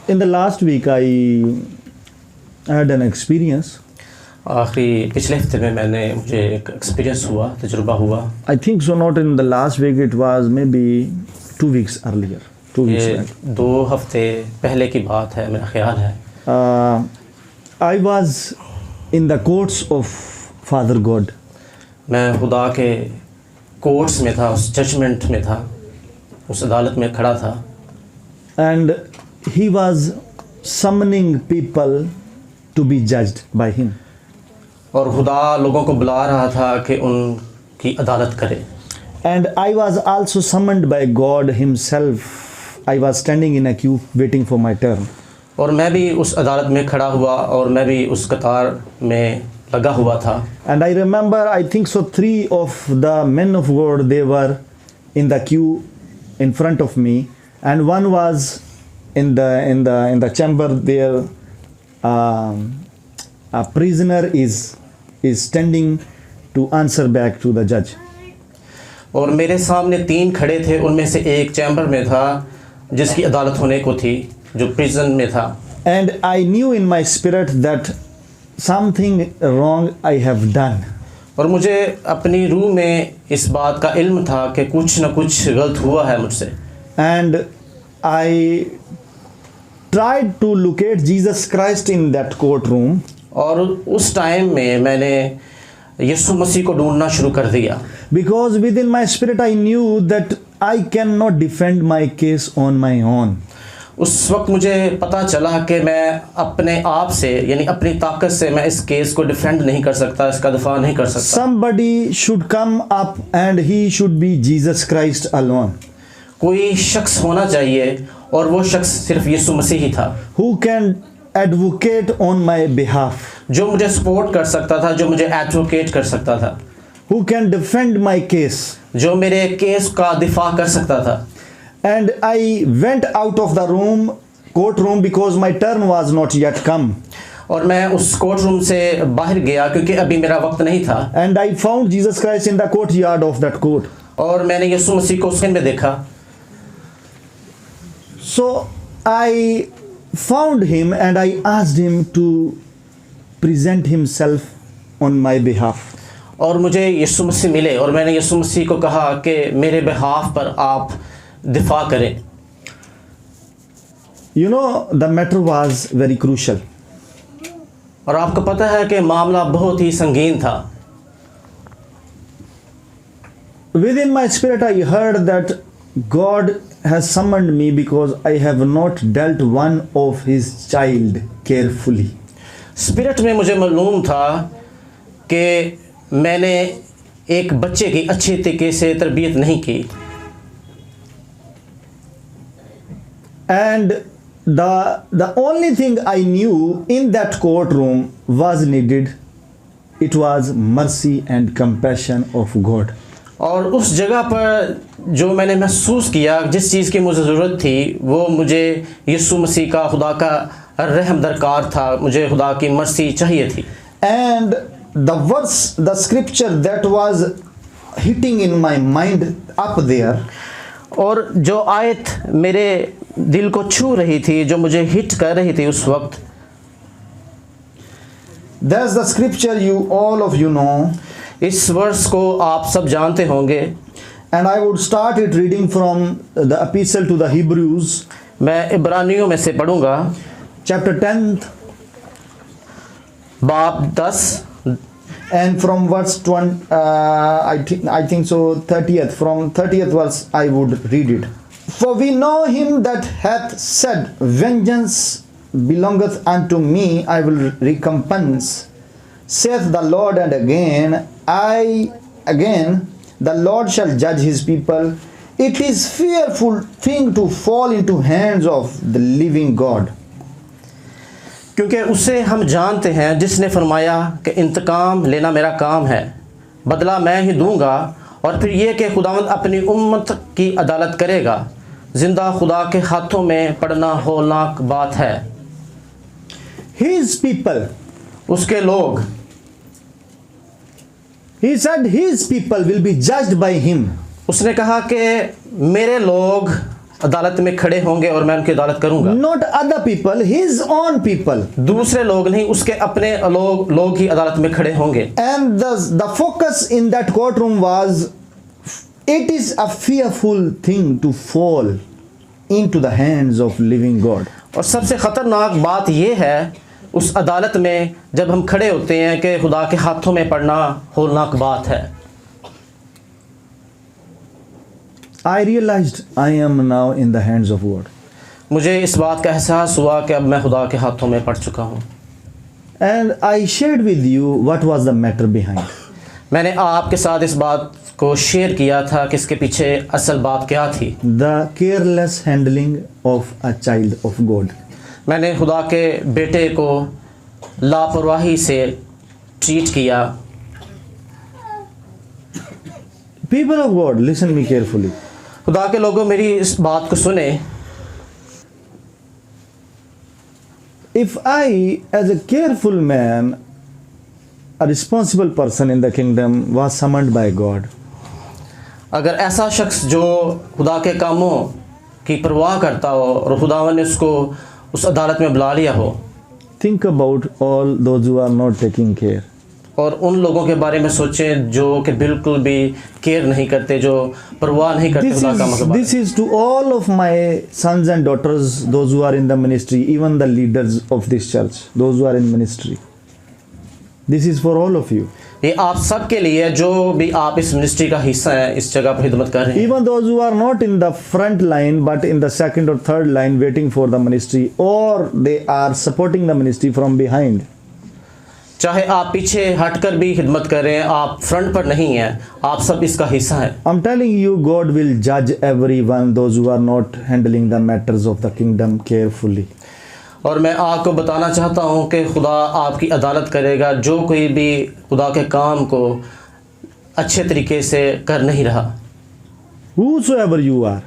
In the last week, I had an experience. पिछले हफ्ते में मुझे एक एक्सपीरियंस हुआ, तजुर्बा हुआ। I think so. Not in the last week. It was maybe 2 weeks earlier. 2 weeks ये back. 2 हफ्ते पहले की बात है, मेरा ख्याल है। I was in the courts of Father God. मैं खुदा के कोर्ट्स में था, उस जजमेंट में था, उस अदालत में खड़ा था। And he was summoning people to be judged by him. और खुदा लोगों को बुला रहा था कि उनकी अदालत करे। And I was also summoned by God himself. I was standing in a queue waiting for my turn. और मैं भी उस अदालत में खड़ा हुआ और मैं भी उस कतार में लगा हुआ था। And I remember, I think so, 3 of the men of God, they were in the queue in front of me, and one was in the chamber there. A prisoner is standing to answer back to the judge. और मेरे सामने 3 खड़े थे, उनमें से एक chamber में था जिसकी अदालत होने को थी, जो प्रिजन में था। And I knew in my spirit that something wrong I have done. और मुझे अपनी रूह में इस बात का इल्म था कि कुछ न कुछ गलत हुआ है मुझसे। And I tried to locate Jesus Christ in that courtroom. और उस टाइम में मैंने यीशु मसीह को ढूंढना शुरू कर दिया। Because within my spirit I knew that I cannot defend my case on my own. उस वक्त मुझे पता चला कि मैं अपने आप से, यानी अपनी ताकत से मैं इस केस को डिफेंड नहीं कर सकता, इसका दफा नहीं कर सकता। Somebody should come up and he should be Jesus Christ alone. कोई शख्स होना चाहिए और वो शख्स सिर्फ यीशु मसीह ही था। Who can advocate on my behalf? जो मुझे सपोर्ट कर सकता था, जो मुझे एडवोकेट कर सकता था। Who can defend my case? जो मेरे केस का दिफा कर सकता था। And I went out of the courtroom because my turn was not yet come. और मैं उस कोर्ट रूम से बाहर गया क्योंकि अभी मेरा वक्त नहीं था। And I found Jesus Christ in the courtyard of that court. और मैंने यीशु मसीह को उसके में देखा। So I found him and I asked him to present himself on my behalf. और मुझे यीशु मसीह मिले और मैंने यीशु मसीह को कहा कि मेरे बिहाफ पर आप दिफा करें। You know, the matter was very crucial. और आपको पता है कि मामला बहुत ही संगीन था। Within my spirit I heard that God has summoned me because I have not dealt one of his child carefully. Spirit में मुझे मालूम था कि मैंने एक बच्चे की अच्छी तरीके से तरबियत नहीं की। And the only thing I knew in that courtroom was needed. It was mercy and compassion of God. और उस जगह पर जो मैंने महसूस किया, जिस चीज़ की मुझे ज़रूरत थी, वो मुझे यीशु मसीह का, खुदा का रहम दरकार था, मुझे खुदा की मर्सी चाहिए थी। And the verse, the scripture that was hitting in my mind up there, और जो आयत मेरे दिल को छू रही थी, जो मुझे हिट कर रही थी उस वक्त, that's the scripture you all of you know. इस वर्स को आप सब जानते होंगे। And I would start it reading from the epistle to the Hebrews. मैं इब्रानियों में से पढ़ूंगा। Chapter 10 बाब 10 and from verse 20, I think so 30th. From 30th verse I would read it. For we know him that hath said, vengeance belongeth unto me, I will recompense, saith the Lord. And again the Lord shall judge his people. It is fearful thing to fall into hands of the living God. क्योंकि उसे हम जानते हैं जिसने फरमाया कि इंतकाम लेना मेरा काम है, बदला मैं ही दूंगा, और फिर ये कि खुदावंद अपनी उम्मत की अदालत करेगा। जिंदा खुदा के हाथों में पड़ना होलनाक बात है। His people, उसके लोग, he said his people will be judged by him. उसने कहा कि मेरे लोग अदालत में खड़े होंगे और मैं उनकी अदालत करूंगा। Not other people, his own people. दूसरे लोग नहीं, उसके अपने लोग ही अदालत में खड़े होंगे। And the focus in that courtroom was, it is a fearful thing to fall into the hands of living God. और सबसे ख़तरनाक बात यह है उस अदालत में जब हम खड़े होते हैं कि खुदा के हाथों में पड़ना होलनाक बात है। I realized I am now in the hands of God. मुझे इस बात का एहसास हुआ कि अब मैं खुदा के हाथों में पड़ चुका हूँ। And I shared with you what was the matter behind. मैंने आपके साथ इस बात को शेयर किया था कि इसके पीछे असल बात क्या थी। The careless handling of a child of God. मैंने खुदा के बेटे को लापरवाही से ट्रीट किया। People of God, listen me carefully. खुदा के लोगों मेरी इस बात को सुने। If I, as a careful man, a responsible person in the kingdom, was summoned by God, अगर ऐसा शख्स जो खुदा के कामों की परवाह करता हो और खुदावन ने उसको उस अदालत में बुला लिया हो, think about all those who are not taking care. और उन लोगों के बारे में सोचें जो कि बिल्कुल भी केयर नहीं करते, जो परवाह नहीं करते खुदा कामों के बारे में। This is to all of my sons and daughters, those who are in the ministry, even the leaders of this church, those who are in ministry. This is for all of you. ये आप सब के लिए जो भी आप इस ministry का हिस्सा हैं, इस जगह पर खिदमत कर रहे हैं। Even those who are not in the front line but in the second or third line waiting for the ministry, or they are supporting the ministry from behind. चाहे आप पीछे हटकर भी खिदमत कर रहे हैं, आप फ्रंट पर नहीं हैं, आप सब इसका हिस्सा हैं। I'm telling you, God will judge everyone, those who are not handling the matters of the kingdom carefully. और मैं आपको बताना चाहता हूँ कि खुदा आपकी अदालत करेगा जो कोई भी खुदा के काम को अच्छे तरीके से कर नहीं रहा। Whosoever you are,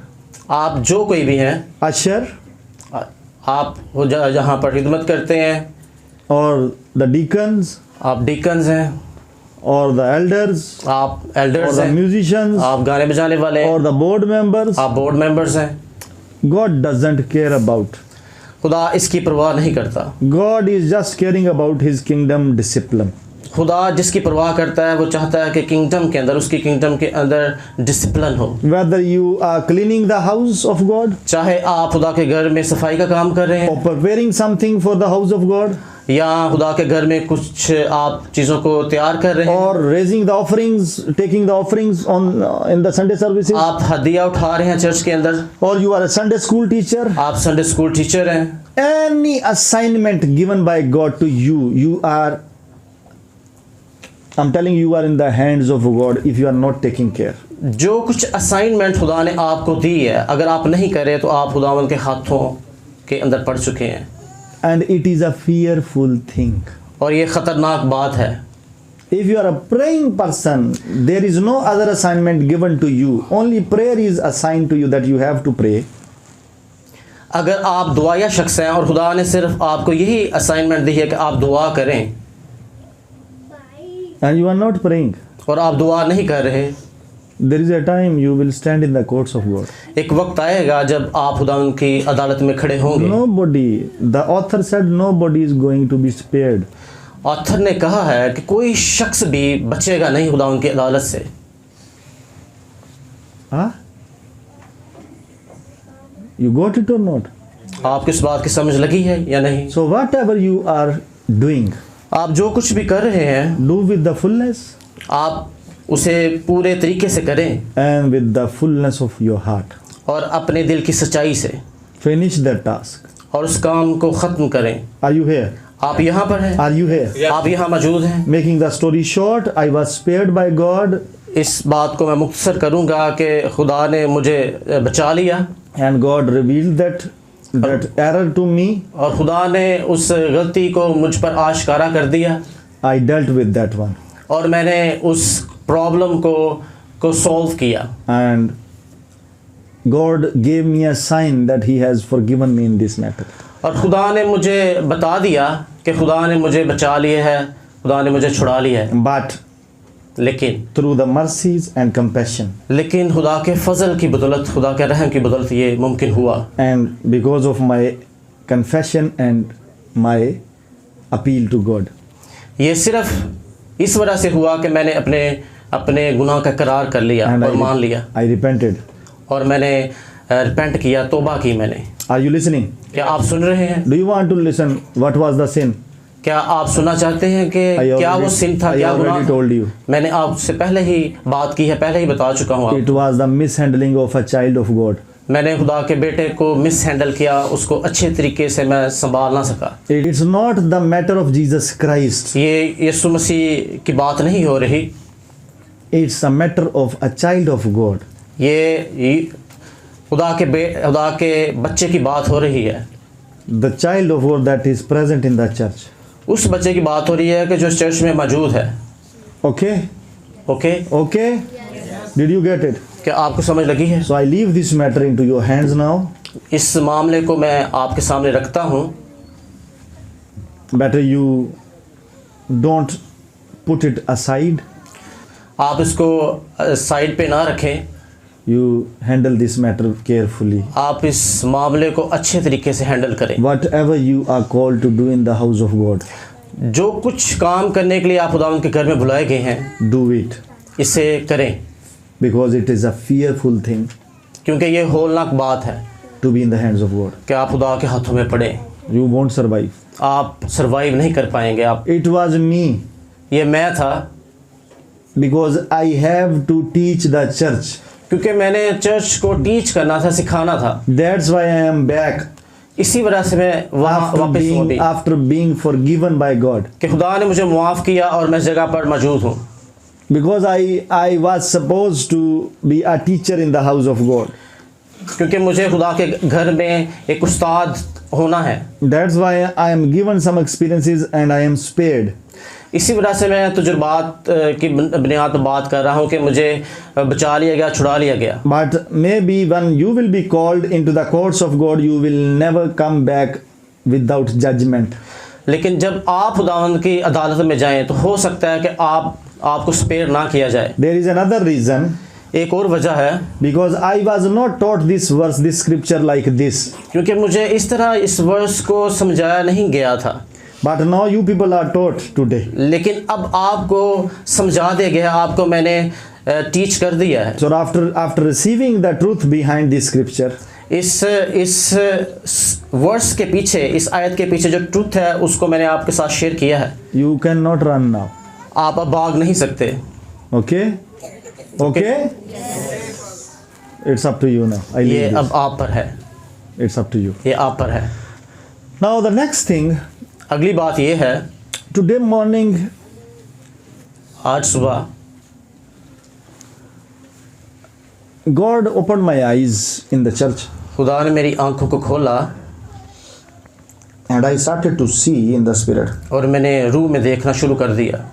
आप जो कोई भी हैं, usher आप जहाँ पर खिदमत करते हैं, or the deacons, आप डीकन्स हैं, or the elders, आप or एल्डर्स the हैं, musicians, आप गाने बजाने वाले हैं, or the board members, आप बोर्ड मेंबर्स हैं, God doesn't care about. खुदा इसकी परवाह नहीं करता। God is just caring about his kingdom discipline. खुदा जिसकी परवाह करता है वो चाहता है कि किंगडम के अंदर, उसकी किंगडम के अंदर डिसिप्लिन हो। Whether you are cleaning the house of God, चाहे आप खुदा के घर में सफाई का काम कर रहे हैं, or preparing something for the house of God, या खुदा के घर में कुछ आप चीज़ों को तैयार कर रहे हैं, or raising the offerings, taking the offerings on in the Sunday services, आप हदिया उठा रहे हैं चर्च के अंदर, or you are a Sunday school teacher, आप संडे स्कूल टीचर हैं, any assignment given by God to you, you are, I'm telling you, you are in the hands of God if you are not taking care. जो कुछ assignment खुदा ने आपको दी है, अगर आप नहीं करें तो आप खुदावन के हाथों के अंदर पड़ चुके हैं। And it is a fearful thing. और ये ख़तरनाक बात है। If you are a praying person, there is no other assignment given to you. Only prayer is assigned to you that you have to pray. अगर आप दुआया शख्स हैं और खुदा ने सिर्फ आपको यही असाइनमेंट दी है कि आप दुआ करें, And you are not praying, और आप दुआ नहीं कर रहे, there is a time you will stand in the courts of God. एक वक्त आएगा जब आप खुदावन की अदालत में खड़े होंगे। Nobody, the author said, nobody is going to be spared. Author ने कहा है कि कोई शख्स भी बचेगा नहीं खुदावन की अदालत से। Huh? You got it or not? आपको इस बात की समझ लगी है या नहीं? So whatever you are doing, आप जो कुछ भी कर रहे हैं, do with the fullness आप उसे पूरे तरीके से करें and with the fullness of your heart. और अपने दिल की सच्चाई से Finish the task. और उस काम को ख़त्म करें। Are you here? आप यहाँ पर हैं, Are you here? आप यहाँ मौजूद हैं। Making the story short, I was spared by God, इस बात को मैं मुख्तसर करूँगा कि खुदा ने मुझे बचा लिया and God revealed that error to me. और खुदा ने उस गलती को मुझ पर आश्कारा कर दिया, I dealt with that one, और मैंने उस प्रॉब्लम को सॉल्व किया, and God gave me a sign that He has forgiven me in this matter. और खुदा ने मुझे बता दिया कि खुदा ने मुझे बचा लिया है, खुदा ने मुझे छुड़ा लिया है। But लेकिन through the mercies and compassion, खुदा के फजल की बदौलत, खुदा के रहम की बदौलत ये मुमकिन हुआ। and because of my confession and my appeal to God. ये सिर्फ इस वजह से हुआ कि मैंने अपने गुनाह का करार कर लिया And और मान लिया, I repented. और मैंने रिपेंट किया, तौबा की मैंने। Are you listening? क्या आप सुन रहे हैं? Do you want to listen what was the sin? क्या आप सुनना चाहते हैं कि I क्या वो already- सिन था, I क्या गुनाह already था? told you. मैंने आपसे पहले ही बात की है, पहले ही बता चुका हूँ। It was the mishandling of a child of God. मैंने खुदा के बेटे को मिस हैंडल किया, उसको अच्छे तरीके से मैं संभाल ना सका। It's not the matter of Jesus Christ. ये यीशु मसीह की बात नहीं हो रही, It's a matter of a child of God. ये खुदा के बच्चे की बात हो रही है। The child of God that is present in the church. उस बच्चे की बात हो रही है कि जो चर्च में मौजूद है। Okay? Okay, Okay? Did you get it? क्या आपको समझ लगी है? So I leave this matter into your hands now. इस मामले को मैं आपके सामने रखता हूँ। Better you don't put it aside. आप इसको साइड पे ना रखें, You handle this matter carefully. आप इस मामले को अच्छे तरीके से हैंडल करें। Whatever you are called to do in the house of God, जो कुछ काम करने के लिए आप खुदावंद के घर में बुलाए गए हैं, do it. इसे करें, Because it is a fearful thing क्योंकि ये होलनाक बात है to be in the hands of God. कि आप खुदा के हाथों में पड़े। You won't survive. आप सरवाइव नहीं कर पाएंगे। आप, It was me. ये मैं था, Because I have to teach the church. क्योंकि मैंने चर्च को टीच करना था, सिखाना था। That's why I am back इसी वजह से मैं वहाँ वापस हूँ अभी, after being forgiven by God. कि खुदा ने मुझे मुआफ़ किया और मैं इस जगह पर मौजूद हूँ। Because I was supposed to be a teacher in the house of God. क्योंकि मुझे खुदा के घर में एक उस्ताद होना है। That's why I am given some experiences and I am spared. इसी वजह से मैं तजुर्बात की बुनियाद पर बात कर रहा हूँ कि मुझे बचा लिया गया, छुड़ा लिया गया। But maybe when you will be called into the courts of God, you will never come back without judgment. लेकिन जब आप खुदावंद की अदालत में जाएं तो हो सकता है कि आपको स्पेयर ना किया जाए। There is another reason. एक और वजह है, Because I was not taught this verse, this scripture like this. क्योंकि मुझे इस तरह इस वर्स को समझाया नहीं गया था। But now you people are taught today. लेकिन अब आपको समझा दिया गया, आपको मैंने टीच कर दिया है। So after receiving the truth behind this scripture, इस वर्स के पीछे, इस आयत के पीछे जो ट्रुथ है उसको मैंने आपके साथ शेयर किया है। you cannot run now. आप अब भाग नहीं सकते। Okay? Okay? It's up to you now. I ये leave अब this. आप पर है, It's up to you. ये आप पर है। Now the next thing, अगली बात ये है, today morning आज सुबह God opened my eyes in the church खुदा ने मेरी आंखों को खोला and I started to see in the spirit. और मैंने रूह में देखना शुरू कर दिया।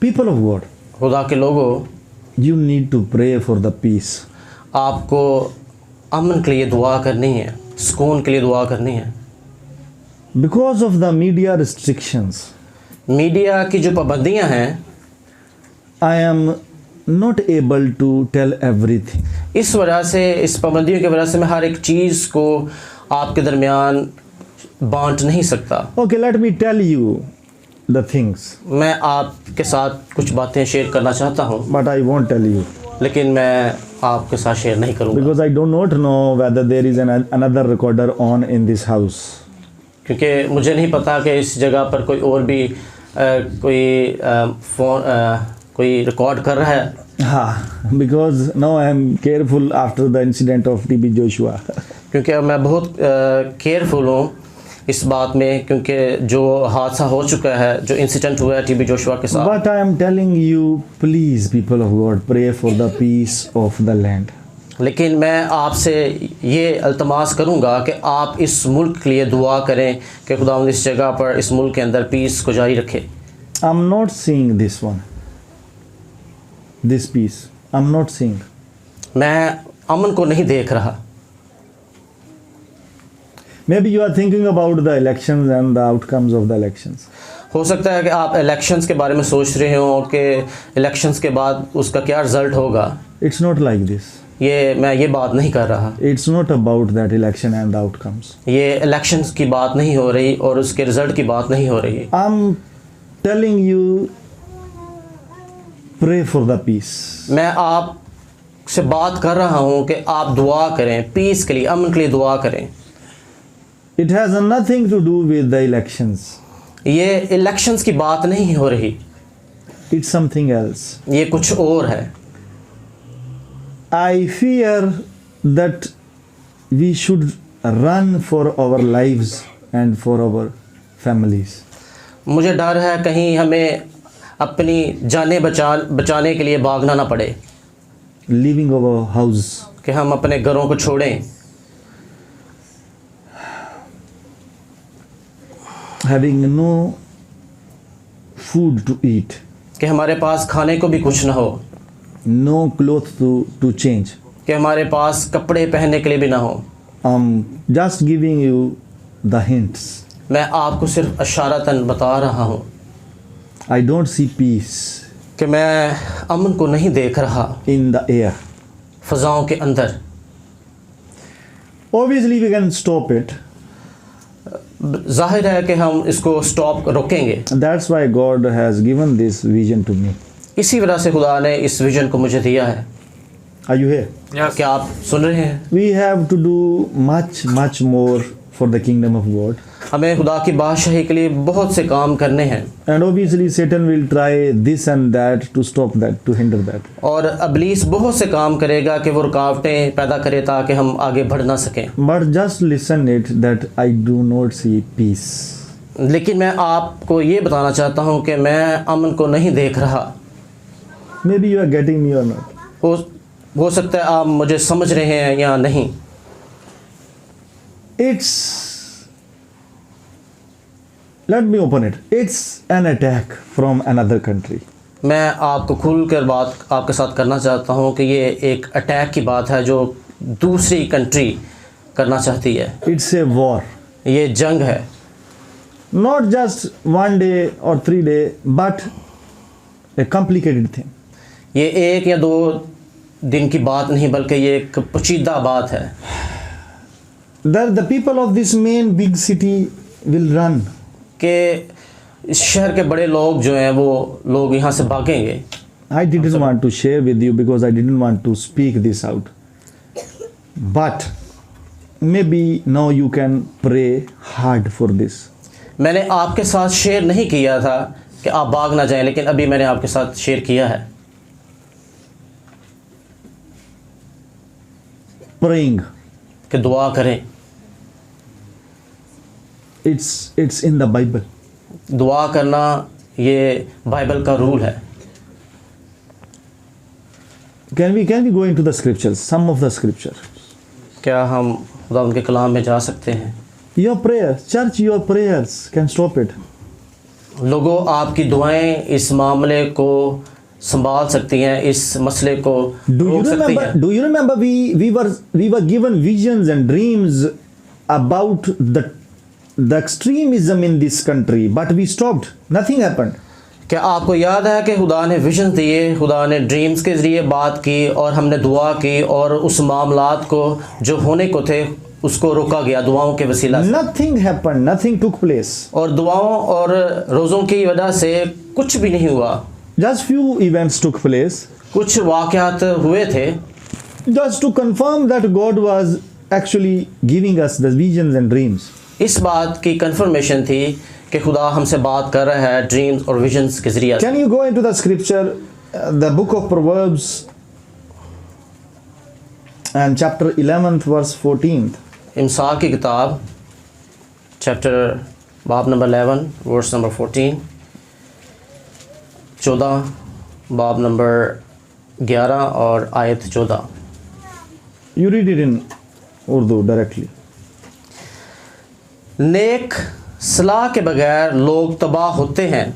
People of God, खुदा के लोगों, you need to pray for the peace. आपको अमन के लिए दुआ करनी है, सुकून के लिए दुआ करनी है। Because of the media restrictions, media की जो पाबंदियां हैं, I am not able to tell everything. इस वजह से, इस पाबंदियों की वजह से मैं हर एक चीज़ को आपके दरमियान बांट नहीं सकता। Okay, let me tell you the things, मैं आपके साथ कुछ बातें शेयर करना चाहता हूँ, but I won't tell you लेकिन मैं आपके साथ शेयर नहीं करूँगा, because I do not know whether there is another recorder on in this house. क्योंकि मुझे नहीं पता कि इस जगह पर कोई और भी कोई रिकॉर्ड कर रहा है। Because now I am careful after the incident of TB Joshua. क्योंकि अब मैं बहुत केयरफुल हूँ इस बात में, क्योंकि जो हादसा हो चुका है, जो इंसिडेंट हुआ है टीबी जोशुआ के साथ। But I am telling you, please, people of God, pray for the peace of the land. लेकिन मैं आपसे ये अल्तमास करूँगा कि आप इस मुल्क के लिए दुआ करें कि खुदावंद इस जगह पर, इस मुल्क के अंदर पीस को जारी रखे। I'm not seeing this one, this peace. I'm not seeing. मैं अमन को नहीं देख रहा। Maybe you are thinking about the elections and the outcomes of the elections. हो सकता है कि आप इलेक्शंस के बारे में सोच रहे हो कि इलेक्शंस के बाद उसका क्या रिज़ल्ट होगा। It's not like this. मैं ये बात नहीं कर रहा। It's not about that election and outcomes. ये इलेक्शंस की बात नहीं हो रही और उसके रिज़ल्ट की बात नहीं हो रही। I'm telling you, pray for the peace. मैं आप से बात कर रहा हूँ कि आप दुआ करें, पीस के लिए, अमन के लिए दुआ करें। It has nothing to do with the elections. ये इलेक्शंस की बात नहीं हो रही, It's something else. ये कुछ और है। I fear that we should run for our lives and for our families. मुझे डर है कहीं हमें अपनी जानें बचाने के लिए भागना ना पड़े, Leaving our house. कि हम अपने घरों को छोड़ें, Having no food to eat. कि हमारे पास खाने को भी कुछ ना हो, No clothes to change. कि हमारे पास कपड़े पहनने के लिए भी ना हो। Just giving you the hints. मैं आपको सिर्फ इशारतन बता रहा हूँ I don't see peace कि मैं अमन को नहीं देख रहा in the air. फ़ज़ाओं के अंदर। Obviously, we can stop it. जाहिर है कि हम इसको स्टॉप रोकेंगे। That's why God has given this vision to me. इसी वजह से खुदा ने इस विजन को मुझे दिया है। Are you here? क्या आप सुन रहे हैं? We have to do much more for the kingdom of God. हमें खुदा की बादशाही के लिए बहुत से काम करने हैं, And obviously, Satan will try this and that to stop that, to hinder that. और अबलीस बहुत से काम करेगा कि वो रुकावटें पैदा करे ताकि हम आगे बढ़ ना सकें। But just listen it that I do not see peace. लेकिन मैं आपको ये बताना चाहता हूँ कि मैं अमन को नहीं देख रहा। Maybe you are getting me or not. हो सकता है आप मुझे समझ रहे हैं या नहीं। Let me open it. It's an attack from another country. मैं आपको खुल कर बात आपके साथ करना चाहता हूँ कि ये एक अटैक की बात है जो दूसरी कंट्री करना चाहती है। It's a war. ये जंग है, Not just 1 day or 3 days, but a complicated thing. ये 1 या 2 दिन की बात नहीं बल्कि ये एक पेचीदा बात है। The people of this main big city will run. कि इस शहर के बड़े लोग जो हैं वो लोग यहाँ से भागेंगे। I didn't want to share with you because I didn't want to speak this out. But maybe now you can pray hard for this. मैंने आपके साथ शेयर नहीं किया था कि आप भाग ना जाएं, लेकिन अभी मैंने आपके साथ शेयर किया है। Praying. कि दुआ करें। It's in the Bible. दुआ करना ये बाइबल का रूल है। Can we go into the scriptures? Some of the scripture. क्या हम खुदा उनके कलाम में जा सकते हैं? Your prayers, church, your prayers can stop it. लोगों, आपकी दुआएं इस मामले को संभाल सकती हैं, इस मसले को रोक सकती हैं। Do you remember we were given visions and dreams about the extremism in this country, but we stopped. Nothing happened. क्या आपको याद है कि खुदा ने विजन दिए, खुदा ने ड्रीम्स के ज़रिए बात की और हमने दुआ की और उस मामलात को जो होने को थे उसको रोका गया दुआओं के वसीला से। Nothing happened. Nothing took place. और दुआओं और रोज़ों की वजह से कुछ भी नहीं हुआ। Just few events took place. कुछ वाक़यात हुए थे Just to confirm that God was actually giving us the visions and dreams. इस बात की कंफर्मेशन थी कि खुदा हमसे बात कर रहा है ड्रीम्स और विजन्स के ज़रिए। Can you go into the scripture, the book of Proverbs and chapter 11th verse 14th? इमसाल की किताब चैप्टर बाब नंबर 11 वर्स नंबर 14, 14 बाब नंबर 11 और आयत 14। You read it in Urdu directly. नेक सलाह के बगैर लोग तबाह होते हैं,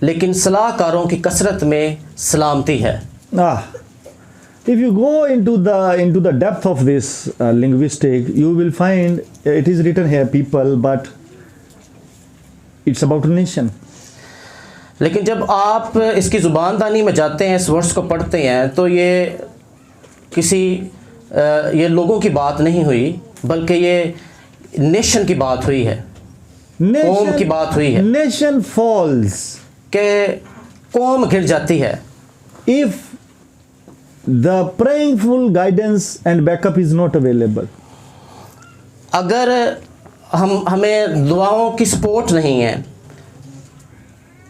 लेकिन सलाहकारों की कसरत में सलामती है। If you go into the depth of this linguistic, you will find it is written here people, but It's about a nation. लेकिन जब आप इसकी ज़ुबानदानी में जाते हैं, इस वर्ड्स को पढ़ते हैं, तो ये किसी ये लोगों की बात नहीं हुई, बल्कि ये नेशन की बात हुई है, कौम की बात हुई है। Nation falls कि कौम गिर जाती है if the prayingful guidance and backup is not available. अगर हमें दुआओं की सपोर्ट नहीं है।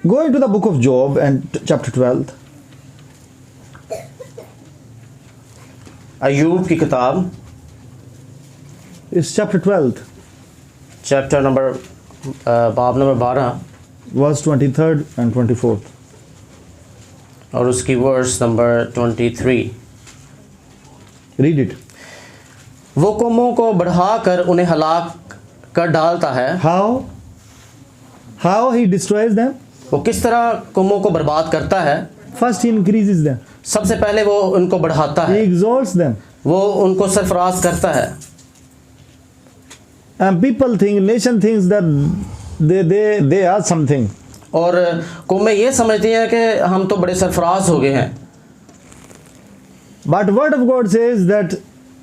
Go into the book of Job and chapter 12. अय्यूब की किताब It's chapter 12, चैप्टर नंबर बाब number 12 verse 23rd and 24th. और उसकी वर्स नंबर 23। Read it. वो कौमों को बढ़ाकर उन्हें हलाक कर डालता है। How? How he destroys them? वो किस तरह कौमों को बर्बाद करता है? First he increases them. सबसे पहले वो उनको बढ़ाता He है, exalts them. वो उनको सरफराज करता है। And people think, nation thinks that they are something. और कौमें ये समझती हैं कि हम तो बड़े सरफराज हो गए हैं, But word of God says that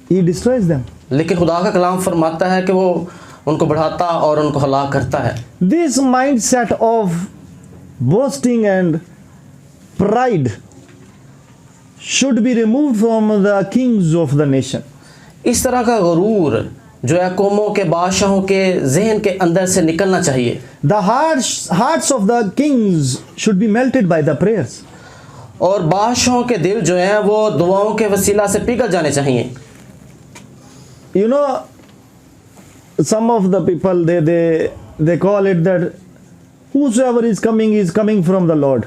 he destroys them. लेकिन खुदा का कलाम फरमाता है कि वो उनको बढ़ाता और उनको हलाक करता है। This mindset of boasting and pride should be removed from the kings of the nation. इस तरह का गुरूर जो है कौमों के बादशाहों के जहन के अंदर से निकलना चाहिए। The hearts of the kings should be melted by the prayers. और बादशाहों के दिल जो हैं वो दुआओं के वसीला से पिघल जाने चाहिए। You know, some of the people they call it that whosoever is coming from the Lord.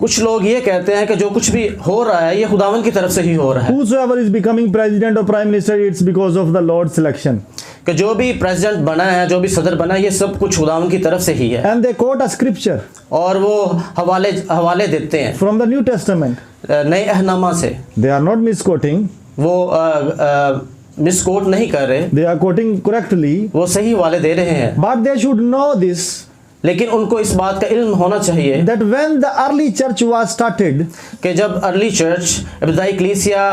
कुछ लोग ये कहते हैं कि जो कुछ भी हो रहा है ये खुदावन की तरफ से ही हो रहा है, Whosoever is becoming president or prime minister, it's because of the Lord's selection. कि जो भी प्रेसिडेंट बना है, जो भी सदर बना है, ये सब कुछ खुदावन की तरफ से ही है। And they quote a scripture और वो हवाले देते हैं from the New Testament. नए अहनामा से। They are not misquoting. वो मिसकोट नहीं कर रहे, They are quoting correctly. वो सही हवाले दे रहे हैं। But they should know this, लेकिन उनको इस बात का इल्म होना चाहिए that when the early church was started, कि जब अर्ली चर्च इब्तदाई कलीसिया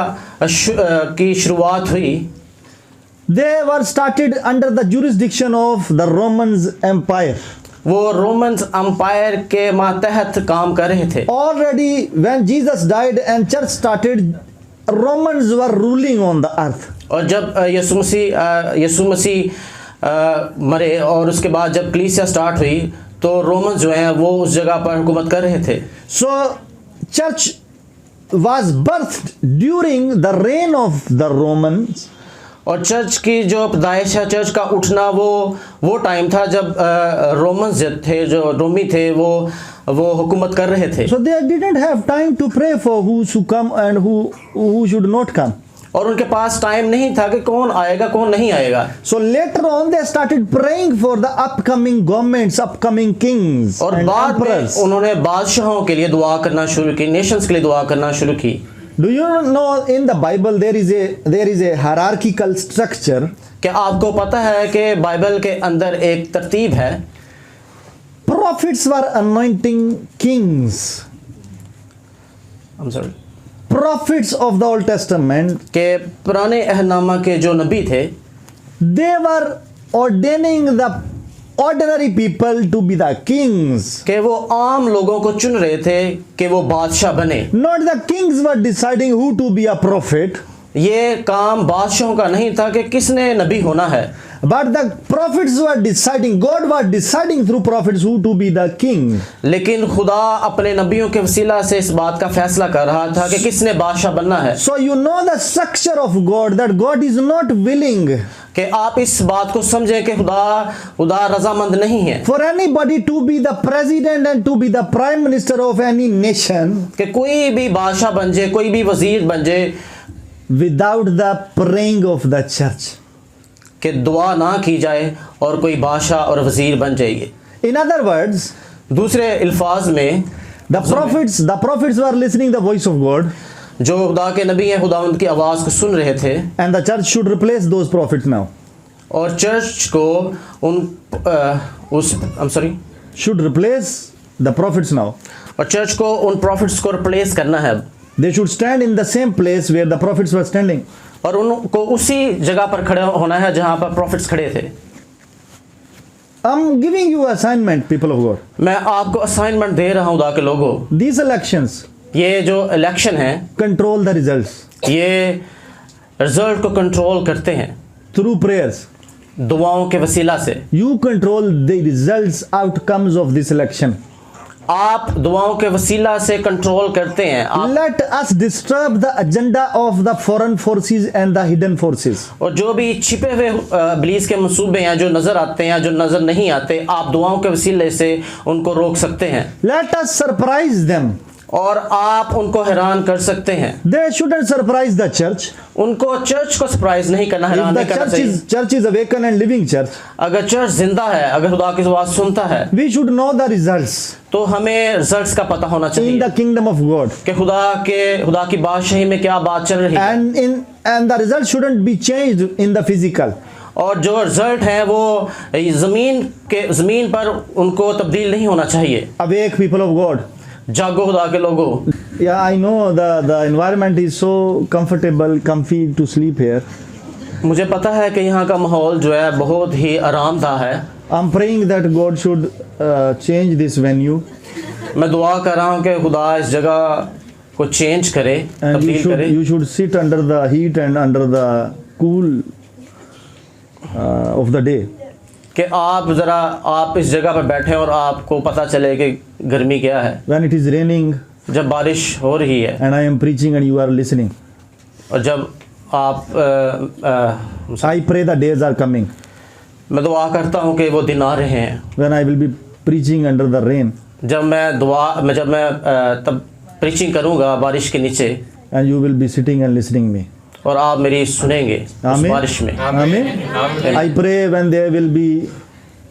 की शुरुआत हुई, they were started under the jurisdiction of the Roman Empire. वो रोमन अम्पायर के मातहत काम कर रहे थे। Already when Jesus died and church started, Romans were ruling on the earth. और जब यसु मसीह मरे और उसके बाद जब कलीसिया स्टार्ट हुई तो रोमन जो हैं वो उस जगह पर हुकूमत कर रहे थे। So church was birthed during the reign of the Romans. और चर्च की जो पैदाइश है, चर्च का उठना वो टाइम था जब रोमन्स थे, जो रोमी थे, वो हुकूमत कर रहे थे। So they didn't have time to pray for who should come and who should not come. और उनके पास टाइम नहीं था कि कौन आएगा कौन नहीं आएगा। So later on they started praying for the upcoming governments, upcoming kings और and बाद में emperors. उन्होंने बादशाहों के लिए दुआ करना शुरू की, नेशंस के लिए दुआ करना शुरू की। Do you know in the Bible there is a hierarchical structure? क्या आपको पता है कि बाइबल के अंदर एक तरतीब है? Prophets were anointing kings. I'm sorry. Prophets of the Old Testament, के पुराने अहनामा के जो नबी थे, they were ordaining the ordinary people to be the kings. कि वो आम लोगों को चुन रहे थे कि वो बादशाह बने। Not the kings were deciding who to be a prophet, ये काम बादशाहों का नहीं था कि किसने नबी होना है, but the prophets were deciding, God was deciding through prophets who to be the king. लेकिन खुदा अपने नबियों के वसीला से इस बात का फैसला कर रहा था कि किसने बादशाह बनना है। So you know the structure of God, that God is not willing कि आप इस बात को समझें कि खुदा रजामंद नहीं है for anybody to be the president and to be the prime minister of any nation कि कोई भी बादशाह बन जाए, कोई भी वजीर बन जाए, without the praying of the church. कि दुआ ना की जाए और कोई बादशाह और वजीर बन जाइए। In other words, दूसरे अल्फाज में the prophets were listening the voice of God, जो खुदा के नबी हैं खुदावंद की आवाज़ को सुन रहे थे, and the church should replace those prophets now. और चर्च को should replace the prophets now. और चर्च को उन प्रॉफिट्स को रिप्लेस करना है अब। They should stand in the same place where the prophets were standing. और उनको उसी जगह पर खड़े होना है जहां पर प्रॉफिट्स खड़े थे। I'm giving you assignment, people of God. मैं आपको असाइनमेंट दे रहा हूं खुदा के लोगों, These elections ये जो इलेक्शन है control the results ये रिजल्ट को कंट्रोल करते हैं through prayers. दुआओं के वसीला से। You control the results, outcomes of this election. आप दुआओं के वसीला से कंट्रोल करते हैं आप। Let us disturb the agenda of the foreign forces and the hidden forces. और जो भी छिपे हुए इब्लीस के मंसूबे हैं जो नजर आते हैं जो नजर नहीं आते, आप दुआओं के वसीले से उनको रोक सकते हैं Let us surprise them. और आप उनको हैरान कर सकते हैं। They shouldn't surprise the church. उनको चर्च को सरप्राइज नहीं करना, If हैरान the नहीं करना चाहिए। church is awakened and living church, अगर चर्च जिंदा है, अगर खुदा की आवाज सुनता है, we should know the results तो हमें रिजल्ट्स का पता होना in चाहिए the kingdom of God. कि खुदा की बादशाही में क्या बात चल रही है। And the results shouldn't be changed in the physical. और जो रिजल्ट है वो जमीन पर उनको तब्दील नहीं होना चाहिए। Awake people of God. जागो खुदा के लोगों। Yeah, I know the environment is so comfortable, comfy to sleep here. मुझे पता है कि यहाँ का माहौल जो है बहुत ही आरामदाह है। I'm praying that God should change this venue. मैं दुआ कर रहा हूँ कि खुदा इस जगह को चेंज करे, And तब्दील करे। you should sit under the heat and under the cool of the day. कि आप इस जगह पर बैठे और आपको पता चले कि गर्मी क्या है। When it is raining जब बारिश हो रही है and I am preaching and you are listening, और जब आप I pray the days are coming मैं दुआ करता हूँ कि वो दिन आ रहे हैं when I will be preaching under the rain जब मैं तब प्रीचिंग करूँगा बारिश के नीचे and you will be sitting and listening me. और आप मेरी सुनेंगे उस Amen. बारिश में। Amen. I pray when there will be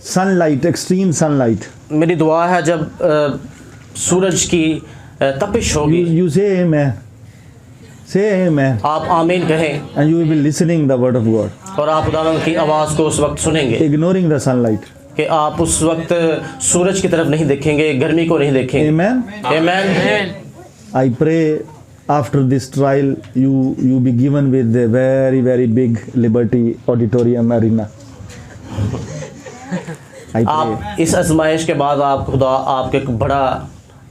sunlight, extreme sunlight. मेरी दुआ है जब सूरज की तपिश होगी, You say amen. Say amen. आप आमीन कहें And you will be listening the word of God, और आप खुदावंद की आवाज़ को उस वक्त सुनेंगे ignoring the sunlight. कि आप उस वक्त सूरज की तरफ नहीं देखेंगे, गर्मी को नहीं देखेंगे। Amen. आमीन। I pray after this trial you be given with a very very big Liberty Auditorium arena. I pray. आप इस आजमाइश के बाद आप खुदा आपके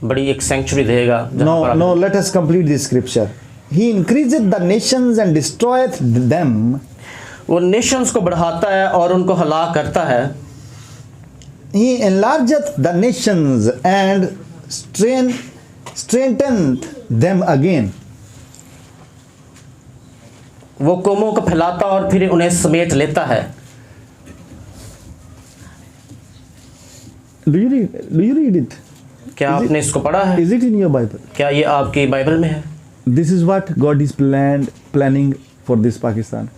बड़ी एक सेंचुरी देगा। No, let us complete this scripture. He increaseth the nations and destroyeth them. वो नेशंस को बढ़ाता है और उनको हलाक करता है। He enlargeth the nations and strengtheneth them again. वो कौमों को फैलाता और फिर उन्हें समेट लेता है। Do you read it? क्या आपने इसको पढ़ा है? Is it in your Bible? क्या ये आपकी बाइबल में है? This is what God is planning for this Pakistan.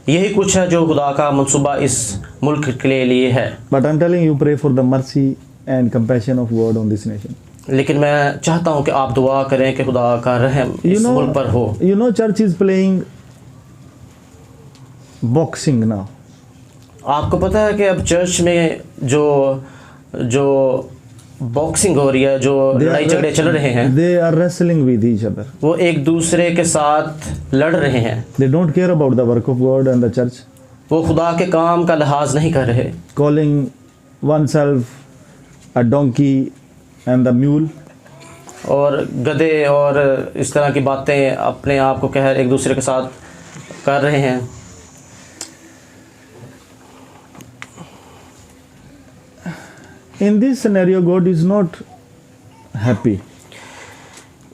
यही कुछ है जो खुदा का मंसूबा इस मुल्क के लिए है। But I'm telling you, pray for the mercy and compassion of God on this nation. लेकिन मैं चाहता हूँ कि आप दुआ करें कि खुदा का रहम इस मुल्क पर हो। You know, church is playing boxing now. आपको पता है कि अब चर्च में जो बॉक्सिंग हो रही है, जो लड़ाई झगड़े चल रहे हैं, They are wrestling with each other. वो एक दूसरे के साथ लड़ रहे हैं। They don't care about the work of God and the church. वो खुदा के काम का लिहाज नहीं कर रहे। Calling oneself a donkey and the mule. और गधे और इस तरह की बातें अपने आप को कह एक दूसरे के साथ कर रहे हैं। In this scenario, God is not happy.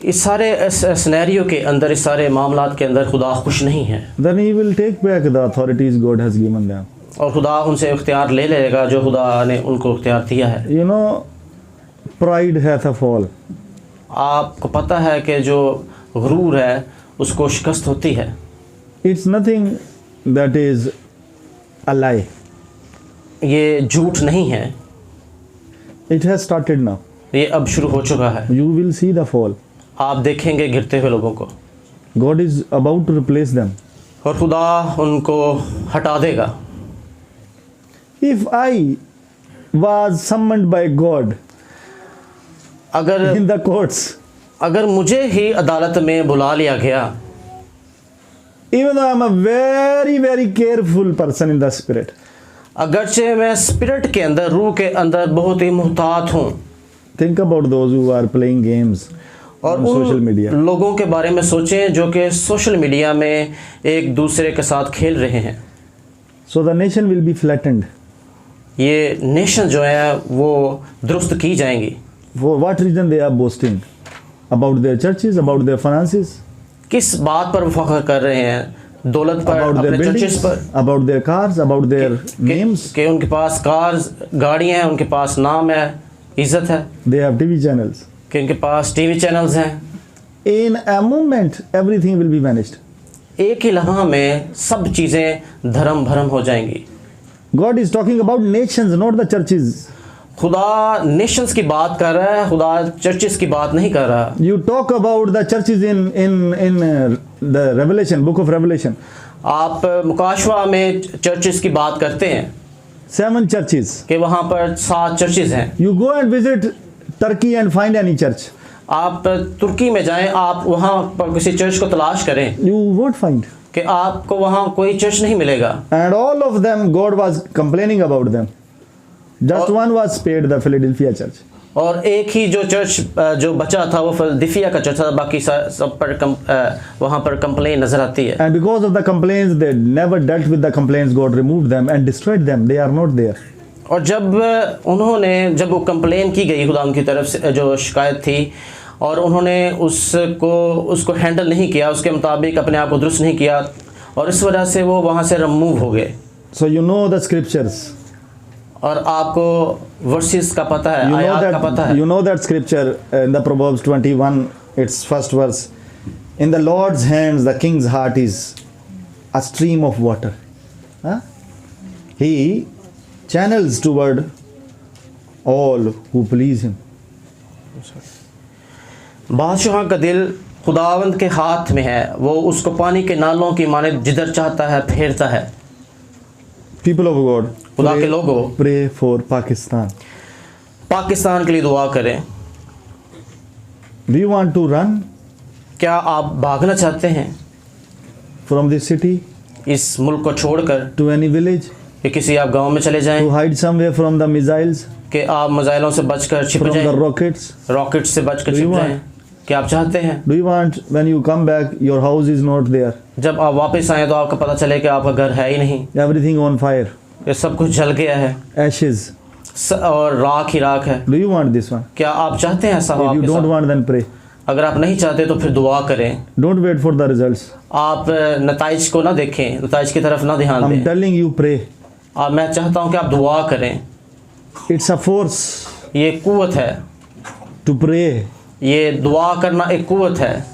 इस सारे सिनेरियो के अंदर, इस सारे मामलात के अंदर खुदा खुश नहीं है। Then He will take back the authorities God has given them. और खुदा उनसे इख्तियार ले लेगा जो खुदा ने उनको इख्तियार दिया है। You know, pride hath a fall. आपको पता है कि जो गुरूर है उसको शिकस्त होती है। It's nothing that is a lie. ये झूठ नहीं है, It has started now. ये अब शुरू हो चुका है। You will see the fall. आप देखेंगे गिरते हुए लोगों को। God is about to replace them. और खुदा उनको हटा देगा। If I was summoned by God अगर in the courts, अगर मुझे ही अदालत में बुला लिया गया, even though I am a very, very careful person in the spirit, अगरचे मैं स्पिरिट के अंदर, रूह के अंदर बहुत ही मुहतात हूँ, think about those who are playing games और on social media. उन लोगों के बारे में सोचें जो कि सोशल मीडिया में एक दूसरे के साथ खेल रहे हैं। So the nation will be flattened. ये नेशन जो है वो दुरुस्त की जाएंगी। For what reason they are boasting? About their churches, about their finances, किस बात पर वो फख्र कर रहे हैं? दौलत पर, about their अपने चर्चेस buildings, पर, about their cars, about their names. कि उनके पास कार्स, गाड़ियाँ हैं, उनके पास नाम है, इज्जत है, They have TV channels. कि उनके पास टीवी चैनल्स हैं। In a moment, everything will be vanished. एक ही लम्हा में सब चीज़ें धर्म भरम हो जाएंगी। God is talking about nations, not the churches. खुदा नेशंस की बात कर रहा है, खुदा चर्चेस की बात नहीं कर रहा। You talk about the churches in the Revelation, book of Revelation. आप मुकाशवा में चर्चेस की बात करते हैं 7 churches. कि वहाँ पर 7 चर्चेस हैं। You go and visit Turkey and find any church. आप तुर्की में जाएं, आप वहाँ पर किसी चर्च को तलाश करें You won't find. कि आपको वहाँ कोई चर्च नहीं मिलेगा। And all of them, God was complaining about them. Just one was spared, the Philadelphia church. और एक ही जो चर्च जो बचा था वो फिलदिफिया का चर्च था, बाकी सब पर वहाँ पर कंप्लेन नजर आती है। And because of the complaints, they never dealt with the complaints. God removed them and destroyed them. They are not there. और जब वो कंप्लेन की गई खुदा की तरफ से, जो शिकायत थी, और उन्होंने उसको हैंडल नहीं किया, उसके मुताबिक अपने आप को दुरुस्त नहीं किया, और इस वजह से वो वहाँ से रिमूव हो गए। So you know the scriptures. और आपको वर्सेस का पता है, आयत का पता है। You know that scripture in the Proverbs 21, its first verse. In the Lord's hands, the king's heart is a stream of water. Huh? He channels toward all who please him. बादशाह का दिल खुदावंद के हाथ में है, वो उसको पानी के नालों की माने जिधर चाहता है फेरता है। People of God, खुदा के लोगों, pray for Pakistan. पाकिस्तान के लिए दुआ करें। Do you want to run क्या आप भागना चाहते हैं from this city इस मुल्क को छोड़कर, to any village, कि किसी आप गांव में चले जाएं, to hide somewhere from the missiles, कि आप मिसाइलों से बचकर छिप from the जाएं, rockets? रॉकेट से बचकर Do छिप you जाएं? क्या आप चाहते हैं Do you want when you come back, your house is not there, जब आप वापस आए तो आपको पता चले कि आपका घर है ही नहीं, everything on fire, ये सब कुछ जल गया है ashes? और राख ही राख है? Do you want this one? क्या आप चाहते हैं ऐसा हो If you आपके don't साथ? want, then pray. अगर आप नहीं चाहते तो फिर दुआ करें। Don't wait for the results. आप नताइज को ना देखें, नताइज की तरफ ना ध्यान I'm दें। telling you, pray. मैं चाहता हूँ कि आप दुआ करें। It's a force ये कुव्वत है, to pray. ये दुआ करना एक कुव्वत है।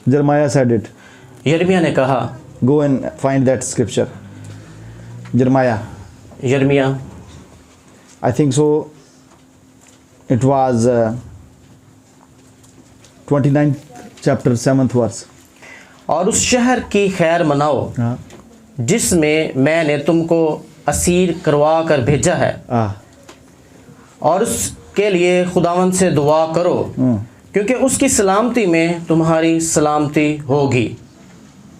Jeremiah said it. यिर्मयाह ने कहा, Go and find that scripture. Jeremiah. यिर्मयाह I think so. It was 29th chapter 7th verse. और उस शहर की खैर मनाओ हाँ. जिसमें मैंने तुमको असीर करवा कर भेजा है, और उसके लिए खुदावंद से दुआ करो, क्योंकि उसकी सलामती में तुम्हारी सलामती होगी।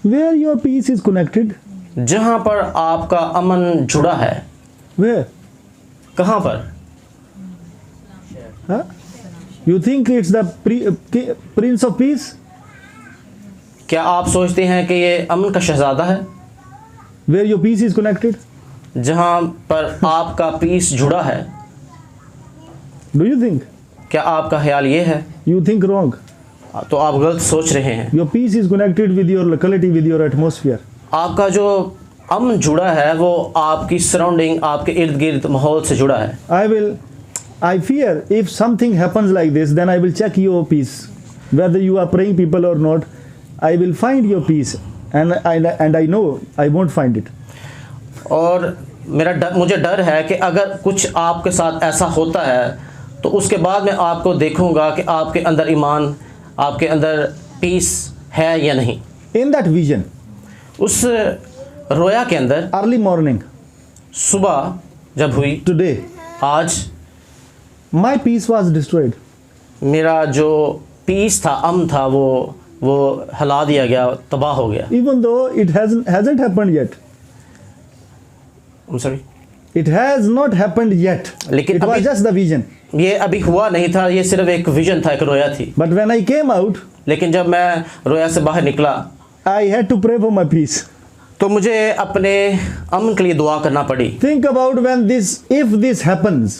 Where your peace is connected? जहाँ पर आपका अमन जुड़ा है। Where? कहाँ पर? Huh? You think it's the Prince of Peace? क्या आप सोचते हैं कि ये अमन का शहजादा है? Where your peace is connected? जहाँ पर आपका पीस जुड़ा है। Do you think? क्या आपका ख्याल ये है? You think wrong. तो आप गलत सोच रहे हैं। Your peace is connected with your locality, with your atmosphere. आपका जो अमन जुड़ा है वो आपकी सराउंडिंग, आपके इर्द गिर्द माहौल से जुड़ा है। I fear if something happens like this, then I will check your peace. Whether you are praying people or not, I will find your peace. And I know I won't find it. और मुझे डर है कि अगर कुछ आपके साथ ऐसा होता है तो उसके बाद मैं आपको देखूंगा कि आपके अंदर ईमान, आपके अंदर पीस है या नहीं। In that vision, उस रोया के अंदर early morning, सुबह जब हुई, today, आज my peace was destroyed. मेरा जो पीस था, अमन था, वो हिला दिया गया, तबाह हो गया। Even though it hasn't happened yet. I'm sorry, It has not happened yet. लेकिन It was अभी just the vision. ये अभी हुआ नहीं था, ये सिर्फ एक विजन था, एक रोया थी। But when I came out, लेकिन जब मैं रोया से बाहर निकला I had to pray for my peace. तो मुझे अपने अमन के लिए दुआ करना पड़ी। Think about if this happens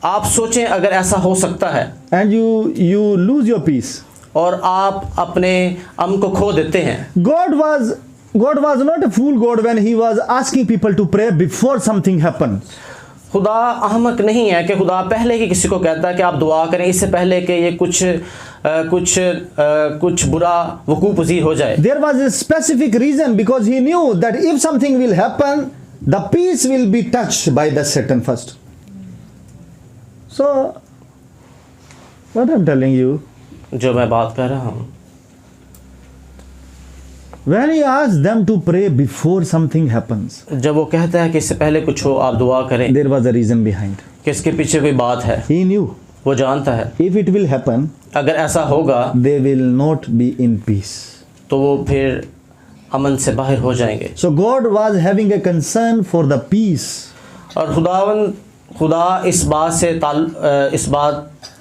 आप सोचें अगर ऐसा हो सकता है and you lose your peace. और आप अपने अमन को खो देते हैं। God was not a fool God when he was asking people to pray before something happened. खुदा अहमक नहीं है कि खुदा पहले ही किसी को कहता है कि आप दुआ करें इससे पहले कि ये कुछ बुरा वकूअ पज़ीर हो जाए। There was a specific reason because he knew that if something will happen, the peace will be touched by the Satan first. So, what I'm telling you, जो मैं बात कर रहा हूँ, when he asked them to pray before something happens, जब वो कहता है कि इससे पहले कुछ हो आप दुआ करें, there was a reason behind. कि इसके पीछे कोई बात है, He knew वो जानता है if it will happen, अगर ऐसा होगा they will not be in peace. तो वो फिर अमन से बाहर हो जाएंगे। So God was having a concern for the peace. और खुदा इस बात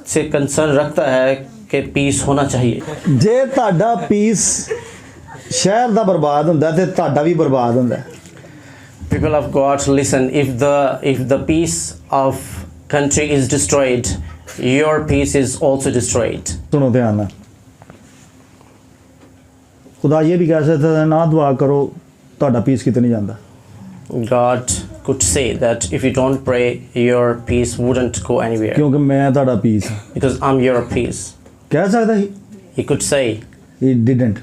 से कंसर्न रखता है कि पीस होना चाहिए। ਜੇ ਤੁਹਾਡਾ ਪੀਸ ਸ਼ਹਿਰ ਦਾ ਬਰਬਾਦ ਹੁੰਦਾ ਤੇ ਤੁਹਾਡਾ ਵੀ ਬਰਬਾਦ ਹੁੰਦਾ। People of God, listen, if the peace of country is destroyed, your peace is also destroyed. ਸੁਣੋ ਧਿਆਨ ਨਾਲ, ਖੁਦਾ ਇਹ ਵੀ ਕਹਿ ਸਕਦਾ ਹੈ ਨਾ ਦੁਆ ਕਰੋ ਤੁਹਾਡਾ ਪੀਸ ਕਿਤੇ ਨਹੀਂ ਜਾਂਦਾ। God could say that if you don't pray, your peace wouldn't go anywhere ਕਿਉਂਕਿ ਮੈਂ ਤੁਹਾਡਾ ਪੀਸ ਹਾਂ। because I'm your peace. ਕਹਿ ਸਕਦਾ ਸੀ, He could say, he didn't.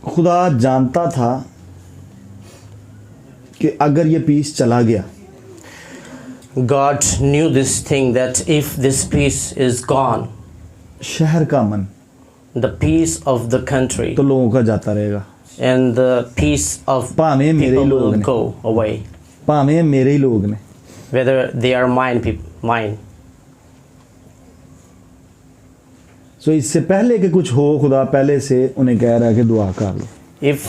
खुदा जानता था कि अगर ये पीस चला गया, God knew this thing that if this peace is gone, शहर का अमन the peace of the country तो लोगों का जाता रहेगा। and the peace of भावें मेरे ही people लोग will ने, go away, भावें मेरे ही लोग ने। whether they are mine. सो इससे पहले कि कुछ हो, खुदा पहले से उन्हें कह रहा है कि दुआ कर लो। If